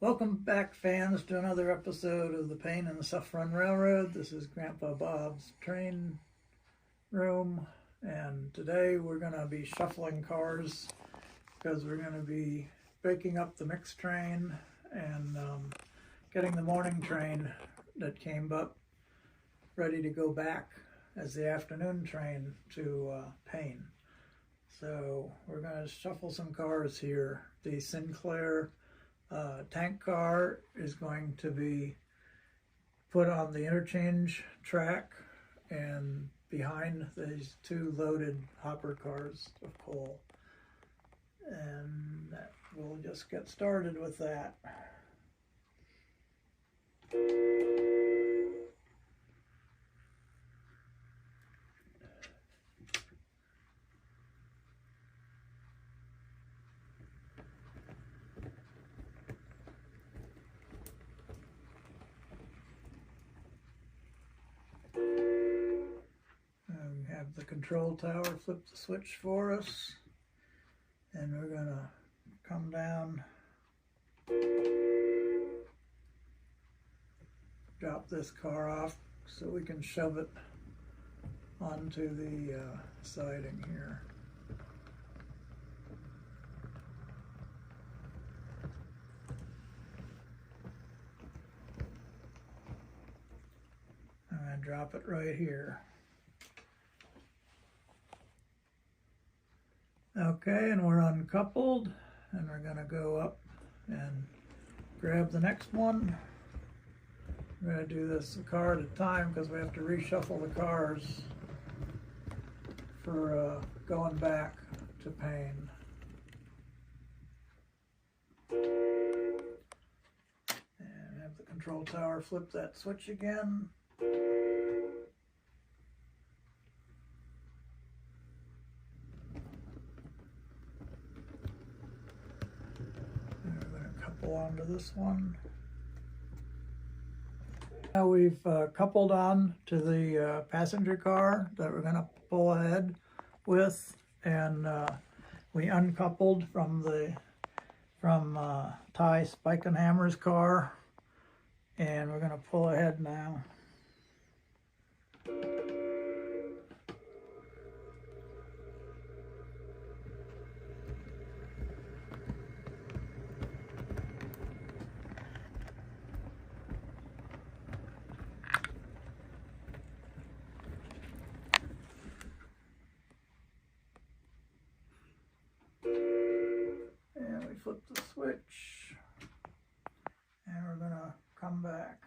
Welcome back, fans, to another episode of the Payne and the Suffrun Railroad. This is Grandpa Bob's train room, and today we're going to be shuffling cars because we're going to be breaking up the mixed train and getting the morning train that came up ready to go back as the afternoon train to Payne. So we're going to shuffle some cars here. The Sinclair tank car is going to be put on the interchange track and behind these two loaded hopper cars of coal. And we'll just get started with that. Have the control tower flip the switch for us, and we're going to come down, drop this car off so we can shove it onto the siding here. I'm going to drop it right here. Okay, and we're uncoupled, and we're going to go up and grab the next one. We're going to do this a car at a time because we have to reshuffle the cars for going back to Payne. And have the control tower flip that switch again. Onto this one. Now we've coupled on to the passenger car that we're going to pull ahead with, and we uncoupled from Ty Spike and Hammer's car, and we're going to pull ahead now. Flip the switch, and we're going to come back.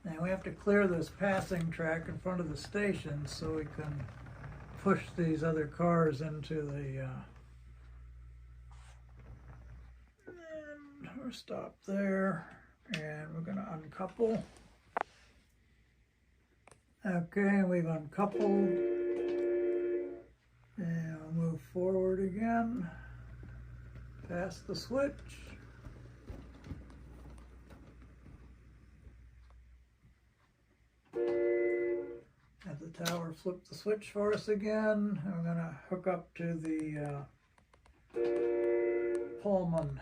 Now we have to clear this passing track in front of the station so we can push these other cars into the and we're stopped there, and we're going to uncouple. Okay, we've uncoupled. And we'll move forward again, past the switch. Have the tower flip the switch for us again. And we're going to hook up to the Pullman.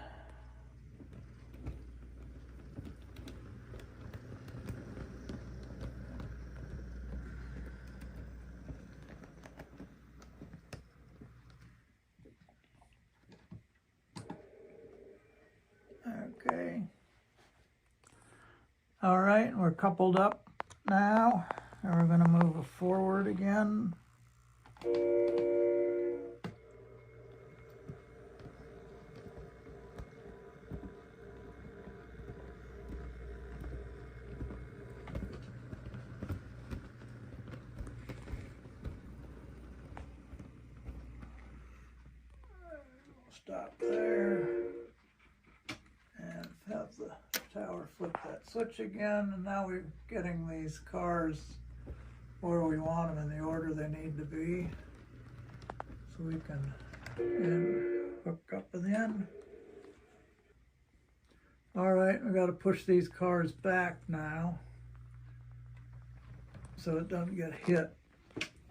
Okay. All right, we're coupled up now, and we're going to move forward again. Stop there. Have the tower flip that switch again, and now we're getting these cars where we want them in the order they need to be, so we can hook up at the end. All right, we got to push these cars back now so it doesn't get hit.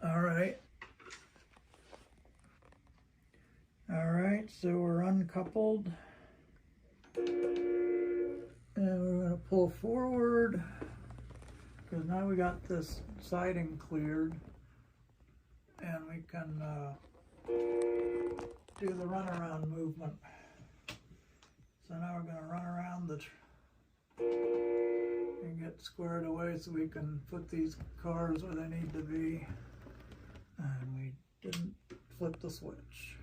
All right, Alright, so we're uncoupled. And we're going to pull forward, because now we got this siding cleared. And we can do the runaround movement. So now we're going to run around and get squared away so we can put these cars where they need to be. And we didn't flip the switch.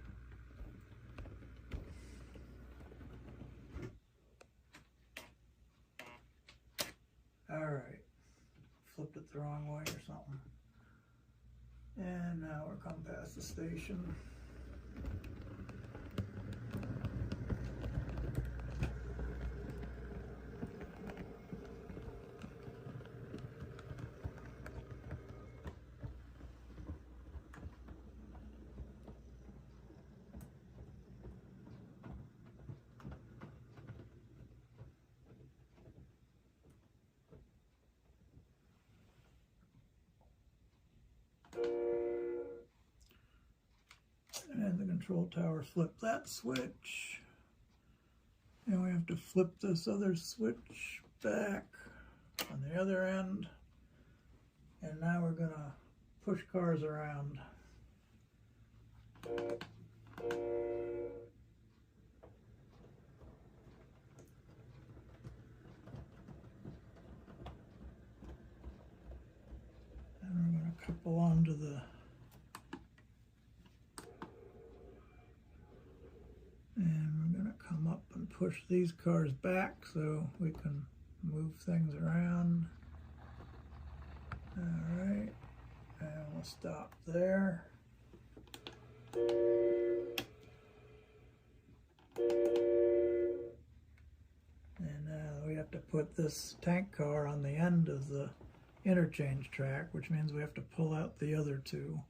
Alright, flipped it the wrong way or something. And now we're coming past the station. And the control tower flipped that switch. And we have to flip this other switch back on the other end. And now we're going to push cars around. And we're going to couple onto the push these cars back so we can move things around. Alright, and we'll stop there. And now we have to put this tank car on the end of the interchange track, which means we have to pull out the other two.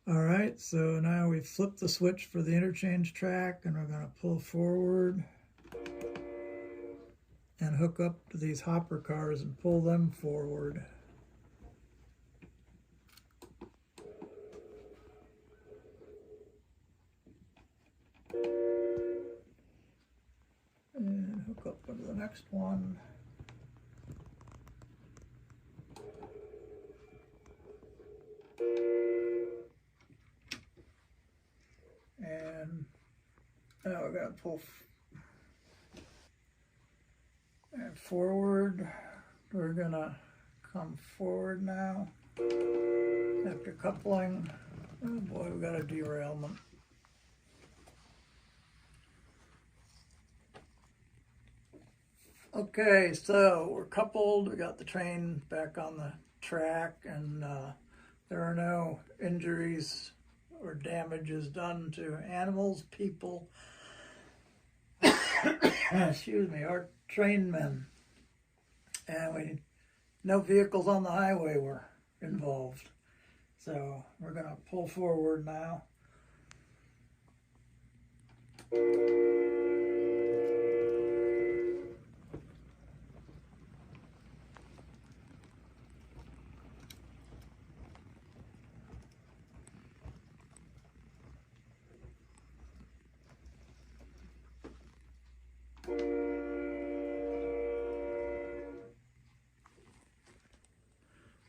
Alright, so now we've flipped the switch for the interchange track, and we're going to pull forward and hook up to these hopper cars and pull them forward. And hook up to the next one. And now we're going to pull and forward. We're going to come forward now after coupling. Oh boy, we got a derailment. Okay, so we're coupled. We got the train back on the track, and there are no injuries or damages done to animals, people, excuse me, our trainmen. And no vehicles on the highway were involved. So we're going to pull forward now.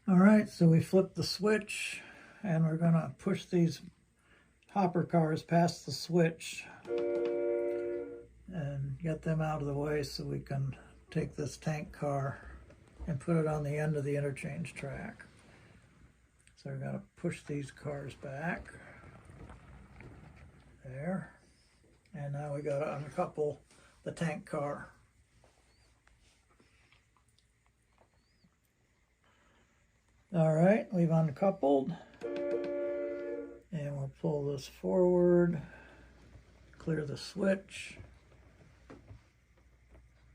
Alright, so we flipped the switch, and we're going to push these hopper cars past the switch and get them out of the way so we can take this tank car and put it on the end of the interchange track. So we're going to push these cars back. There. And now we got to uncouple the tank car. Alright, we've uncoupled, and we'll pull this forward, clear the switch.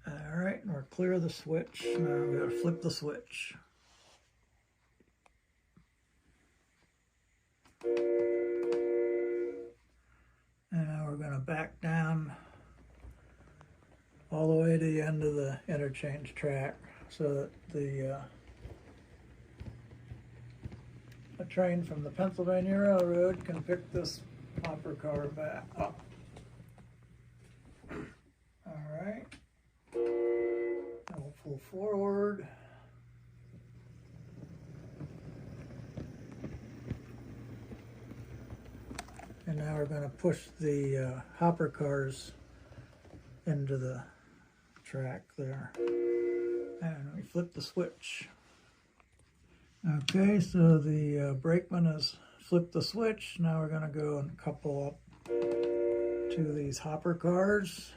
Alright, and we're clear of the switch. Now we gotta flip the switch. And now we're gonna back down all the way to the end of the interchange track so that the a train from the Pennsylvania Railroad can pick this hopper car back up. All right. And we'll pull forward. And now we're going to push the hopper cars into the track there. And we flip the switch. Okay, so the brakeman has flipped the switch. Now we're going to go and couple up to these hopper cars.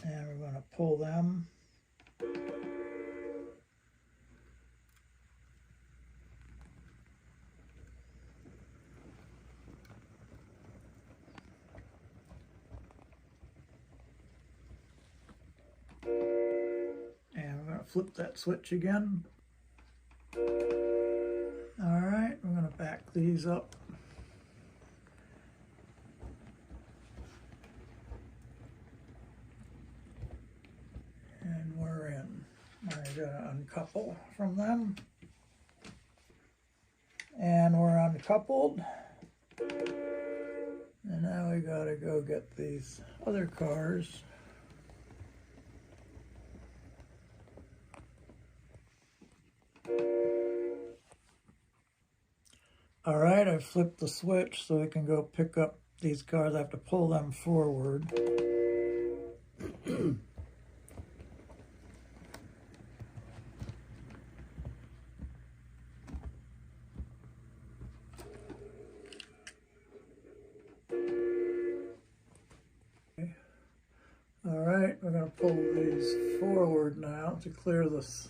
And we're going to pull them. And we're going to flip that switch again. All right, we're going to back these up. And we're in. We're going to uncouple from them. And we're uncoupled. And now we got to go get these other cars. All right, I flipped the switch so we can go pick up these cars. I have to pull them forward. All right, we're going to pull these forward now to clear this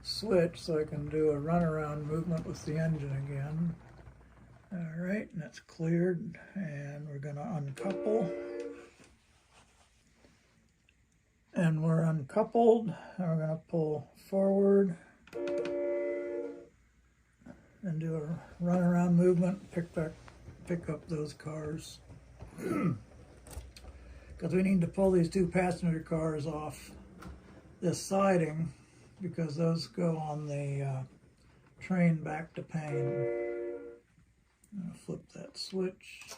switch so I can do a runaround movement with the engine again. All right, and that's cleared, and we're going to uncouple. And we're uncoupled, and we're going to pull forward and do a runaround movement, pick up those cars. Because we need to pull these two passenger cars off this siding because those go on the train back to Payne. I'm gonna flip that switch.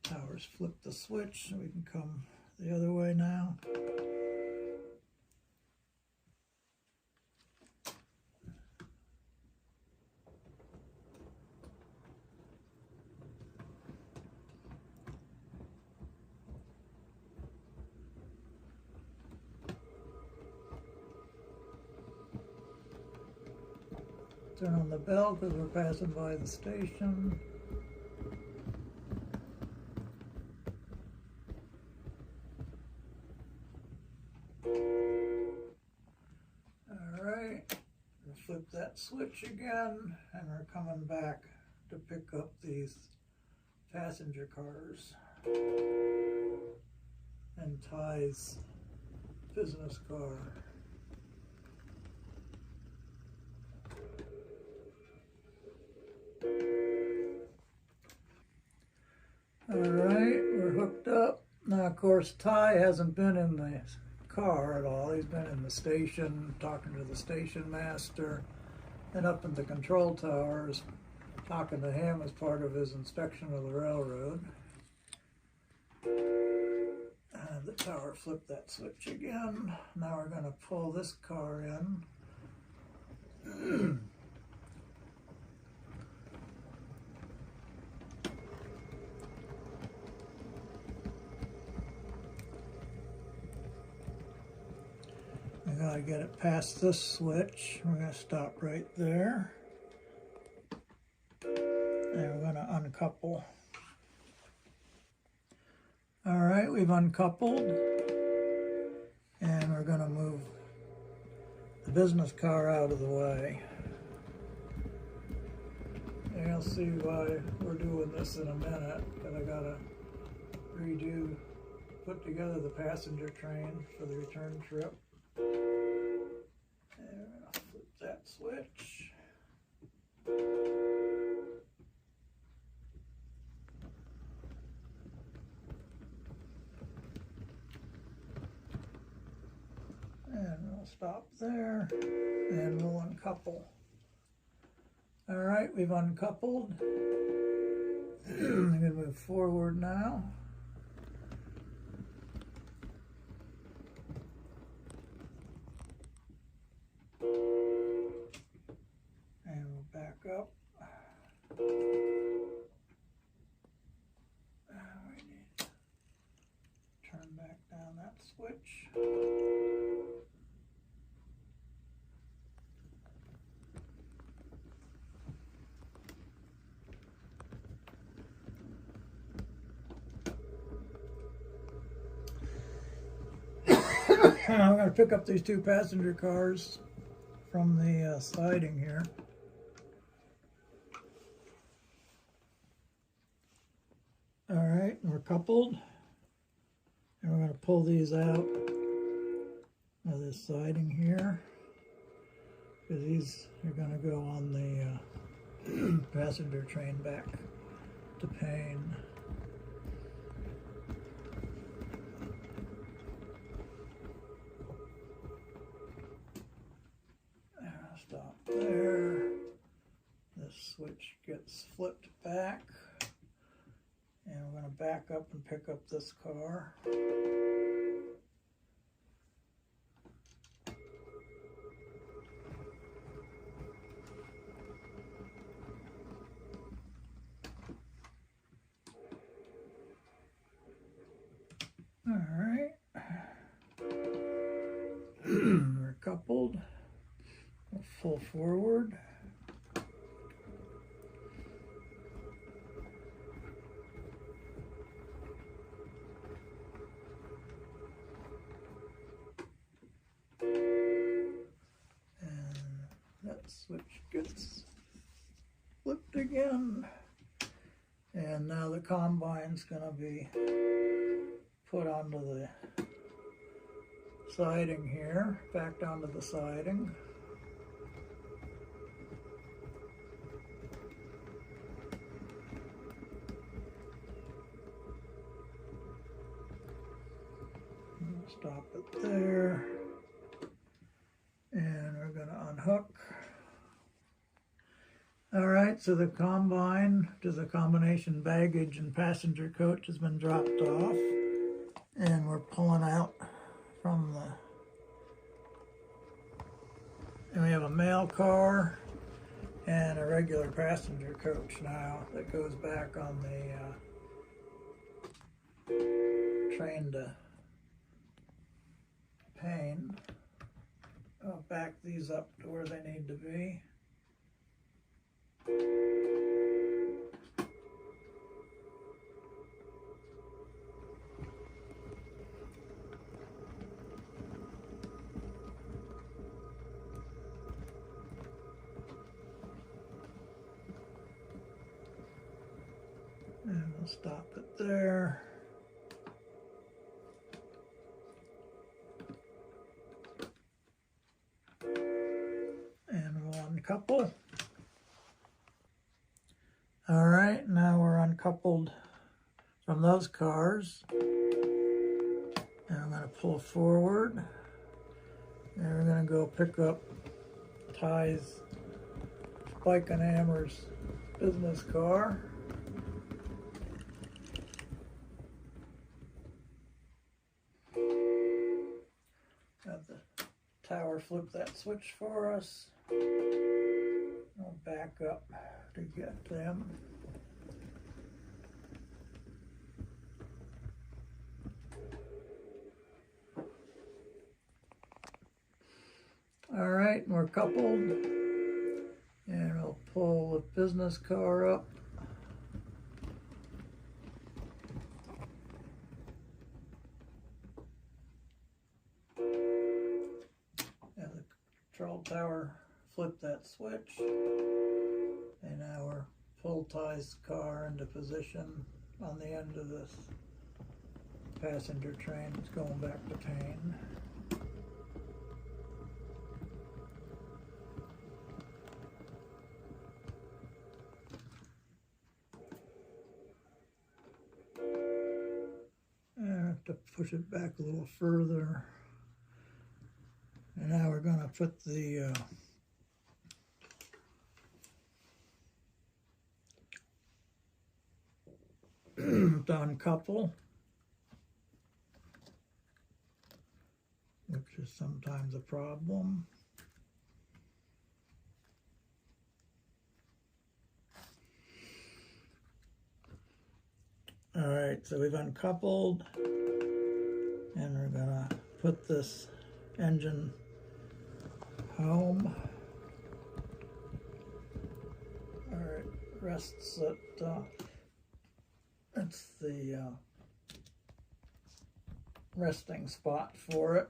Towers flip the switch so we can come the other way now. Turn on the bell because we're passing by the station. Alright, we'll flip that switch again and we're coming back to pick up these passenger cars and Ty's business car. Alright, we're hooked up. Now, of course, Ty hasn't been in the car at all. He's been in the station, talking to the station master, and up in the control towers, talking to him as part of his inspection of the railroad. And the tower flipped that switch again. Now we're going to pull this car in. We gotta get it past this switch. We're gonna stop right there. And we're gonna uncouple. All right, we've uncoupled. And we're gonna move the business car out of the way. And you'll see why we're doing this in a minute, because I gotta put together the passenger train for the return trip. And we're going to flip that switch. stop there and we'll uncouple. All right, we've uncoupled. I'm going to move forward now. And we'll back up. We need to turn back down that switch. I'm going to pick up these two passenger cars from the siding here. All right, and we're coupled. And we're going to pull these out of this siding here, because these are going to go on the passenger train back to Payne. Stop there. This switch gets flipped back. And we're going to back up and pick up this car. All right. We're coupled. We'll pull forward. Switch gets flipped again, and now the combine's going to be put onto the siding here, backed onto the siding. We'll stop it there, and we're going to unhook. All right, so the combine, which is a combination baggage and passenger coach, has been dropped off, and we're pulling out from the, and we have a mail car and a regular passenger coach now that goes back on the train to Payne. I'll back these up to where they need to be. And we'll stop it there. And we'll uncouple. All right, now we're uncoupled from those cars. And I'm going to pull forward. And we're going to go pick up Ty's Spike and Hammer's business car. Have the tower flip that switch for us. I'll back up to get them. All right, and we're coupled. And we'll pull the business car up. And the control tower flip that switch. And now we're pull Ty's car into position on the end of this passenger train. It's going back to Payne. And I have to push it back a little further. And now we're going to put the to uncouple, which is sometimes a problem. All right, so we've uncoupled, and we're gonna put this engine home. All right, rests at, that's the resting spot for it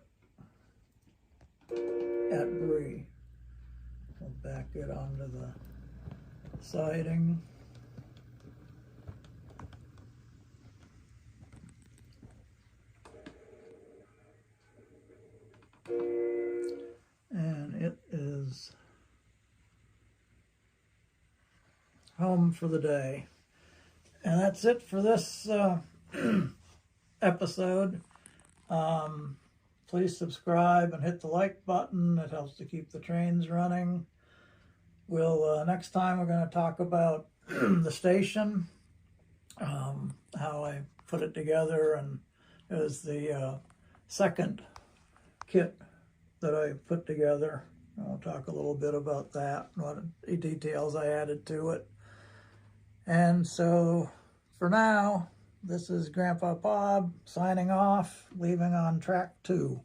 at Brie. We'll back it onto the siding. And it is home for the day. And that's it for this episode. Please subscribe and hit the like button. It helps to keep the trains running. We'll next time we're going to talk about the station, how I put it together, and it was the second kit that I put together. I'll talk a little bit about that, what details I added to it. And so for now, this is Grandpa Bob signing off, leaving on track 2.